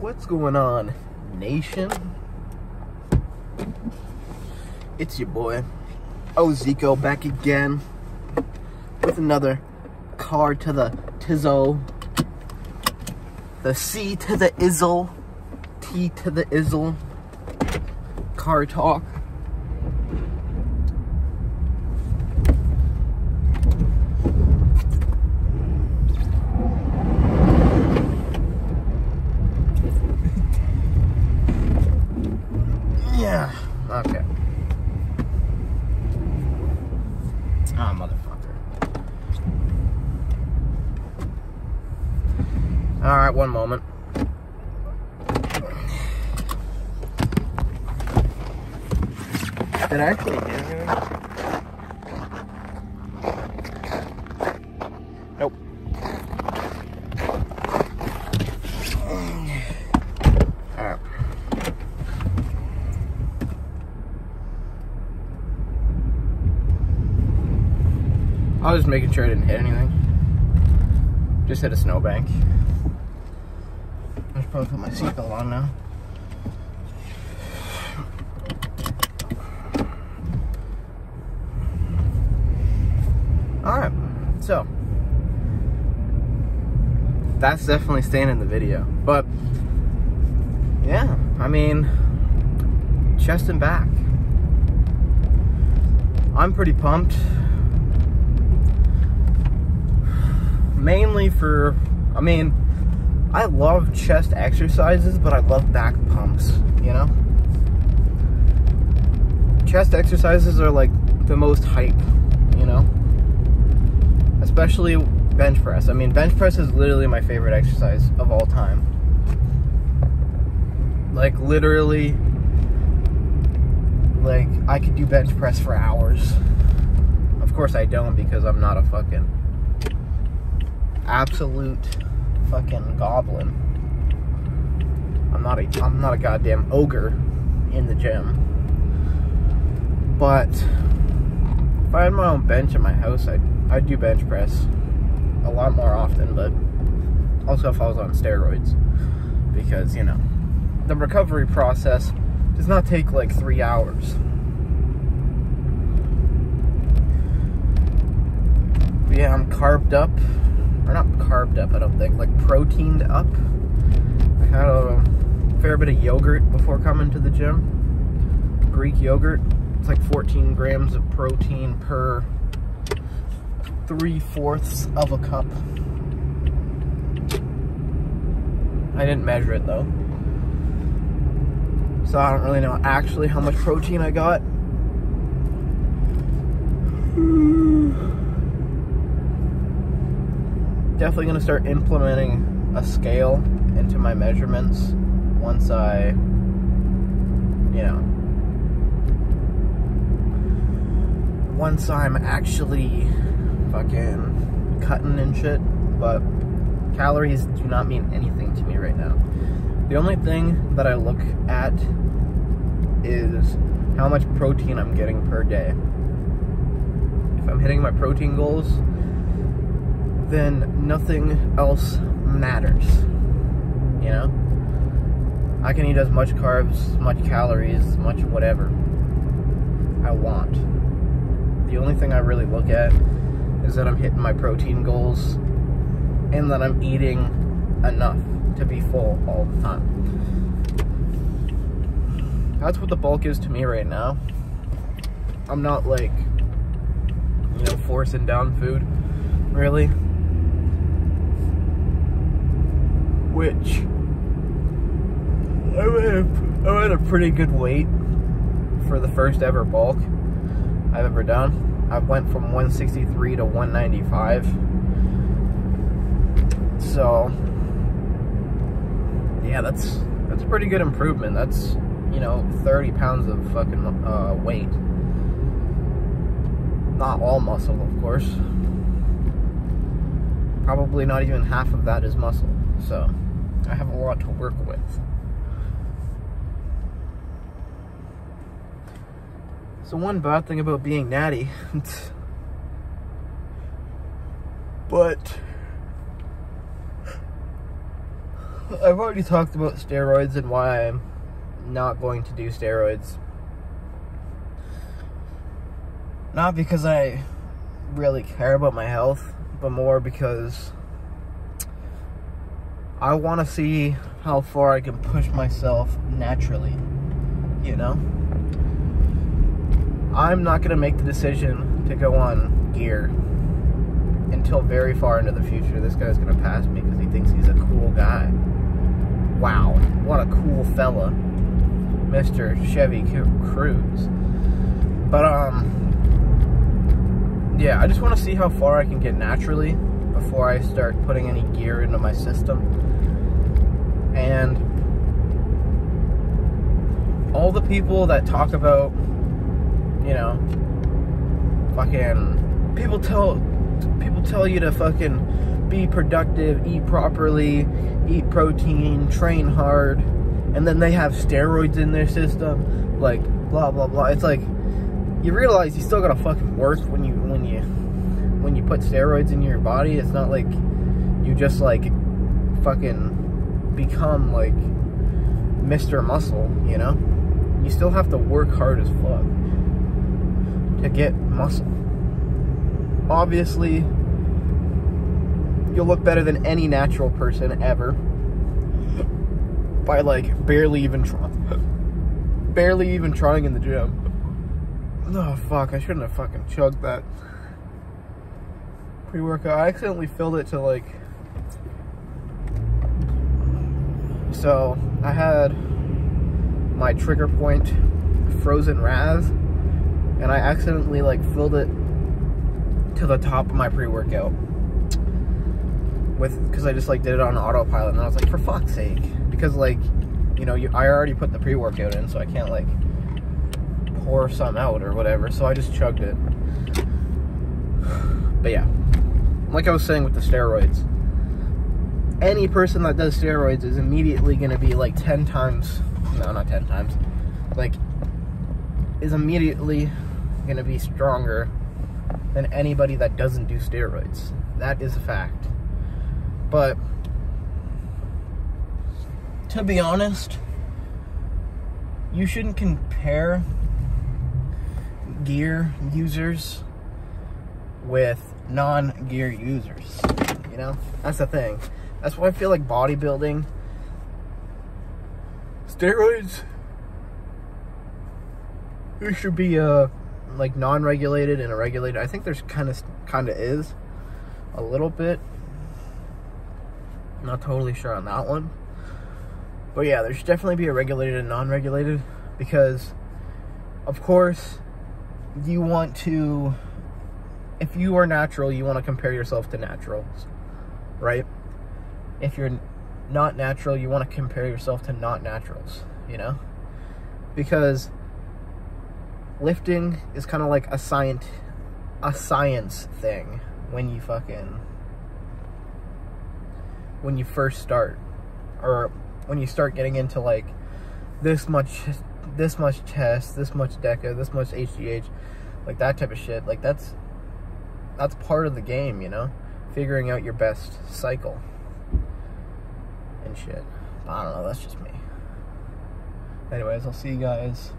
What's going on, nation? It's your boy, Zico, back again with another car to the Tizzo, the C to the Izzle, T to the Izzle, car talk. Yeah, okay. Ah, motherfucker. Alright, one moment. Did I actually do anything? Nope. Alright. I was just making sure I didn't hit anything. Just hit a snowbank. I should probably put my seatbelt on now. Alright, so that's definitely staying in the video. But yeah, I mean, chest and back. I'm pretty pumped. Mainly for, I mean, I love chest exercises, but I love back pumps, you know? Chest exercises are like the most hype, you know? Especially bench press. I mean, bench press is literally my favorite exercise of all time. Like, literally, like, I could do bench press for hours. Of course I don't, because I'm not a fucking absolute fucking goblin. I'm not a goddamn ogre in the gym. But if I had my own bench in my house, I'd do bench press a lot more often, but also if I was on steroids, because, you know, the recovery process does not take like 3 hours. But yeah, I'm carbed up. Or not carbed up, I don't think, like proteined up. I had a fair bit of yogurt before coming to the gym. Greek yogurt. It's like 14 grams of protein per 3/4 of a cup. I didn't measure it though, so I don't really know actually how much protein I got. Definitely gonna start implementing a scale into my measurements once I, you know, once I'm actually fucking cutting and shit. But calories do not mean anything to me right now. The only thing that I look at is how much protein I'm getting per day. If I'm hitting my protein goals, then nothing else matters, you know? I can eat as much carbs, as much calories, as much whatever I want. The only thing I really look at is that I'm hitting my protein goals and that I'm eating enough to be full all the time. That's what the bulk is to me right now. I'm not like, you know, forcing down food, really. Which, I'm at a pretty good weight for the first ever bulk I've ever done. I went from 163 to 195. So, yeah, that's a pretty good improvement. That's, you know, 30 pounds of fucking weight. Not all muscle, of course. Probably not even half of that is muscle. So, I have a lot to work with. So one bad thing about being natty, but I've already talked about steroids and why I'm not going to do steroids. Not because I really care about my health, but more because I want to see how far I can push myself naturally, you know? I'm not going to make the decision to go on gear until very far into the future. This guy's going to pass me because he thinks he's a cool guy. Wow, what a cool fella, Mr. Chevy Cruise. But, yeah, I just want to see how far I can get naturally before I start putting any gear into my system. And all the people that talk about, you know, fucking, people tell you to fucking be productive, eat properly, eat protein, train hard, and then they have steroids in their system, like, blah, blah, blah. It's like, you realize you still gotta fucking work when you put steroids in your body. It's not like you just, like, fucking become, like, Mr. Muscle, you know? You still have to work hard as fuck to get muscle. Obviously, you'll look better than any natural person ever by, like, barely even trying in the gym. Oh, fuck, I shouldn't have fucking chugged that pre-workout. I accidentally filled it to, like... So, I had my Trigger Point Frozen Raz, and I accidentally, like, filled it to the top of my pre-workout. Because I just, like, did it on autopilot, and I was like, for fuck's sake. Because, like, you know, I already put the pre-workout in, so I can't, like, pour some out or whatever, so I just chugged it. But yeah, like I was saying with the steroids, any person that does steroids is immediately going to be like 10 times, no, not 10 times, like, is immediately going to be stronger than anybody that doesn't do steroids. That is a fact. But to be honest, you shouldn't compare gear users with non-gear users, you know? That's the thing. That's why I feel like bodybuilding, steroids, there should be like non-regulated and a regulated. I think there's kind of is a little bit. I'm not totally sure on that one, but yeah, there should definitely be a regulated and non-regulated, because of course you want to, if you are natural, you want to compare yourself to naturals, right? If you're not natural, you want to compare yourself to not naturals, you know? Because lifting is kind of like a science thing when you first start, or when you start getting into like this much chest, this much DECA, this much HGH, like that type of shit. Like that's part of the game, you know, figuring out your best cycle and shit. I don't know, that's just me. Anyways, I'll see you guys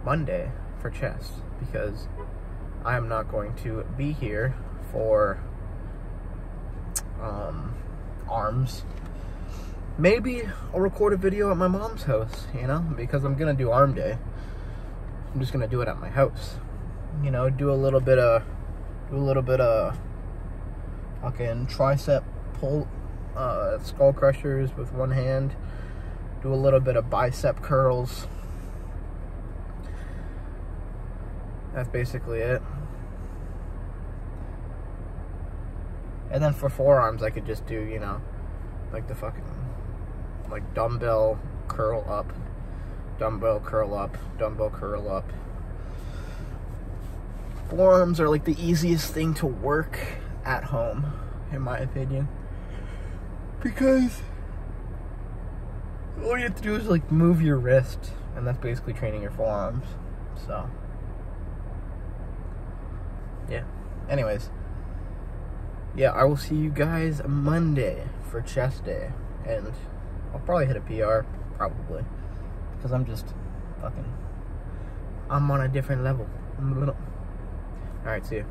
Monday for chest, because I am not going to be here for arms. Maybe I'll record a video at my mom's house, you know, because I'm gonna do arm day. I'm just gonna do it at my house, you know, do a little bit of fucking tricep pull, skull crushers with one hand, do a little bit of bicep curls. That's basically it. And then for forearms, I could just do, you know, like the fucking, like dumbbell curl up, dumbbell curl up, dumbbell curl up. Forearms are like the easiest thing to work at home, in my opinion, because all you have to do is like move your wrist, and that's basically training your forearms. So yeah, anyways, yeah, I will see you guys Monday for chest day. And I'll probably hit a PR, probably. Because I'm just fucking... I'm on a different level. Alright, see you.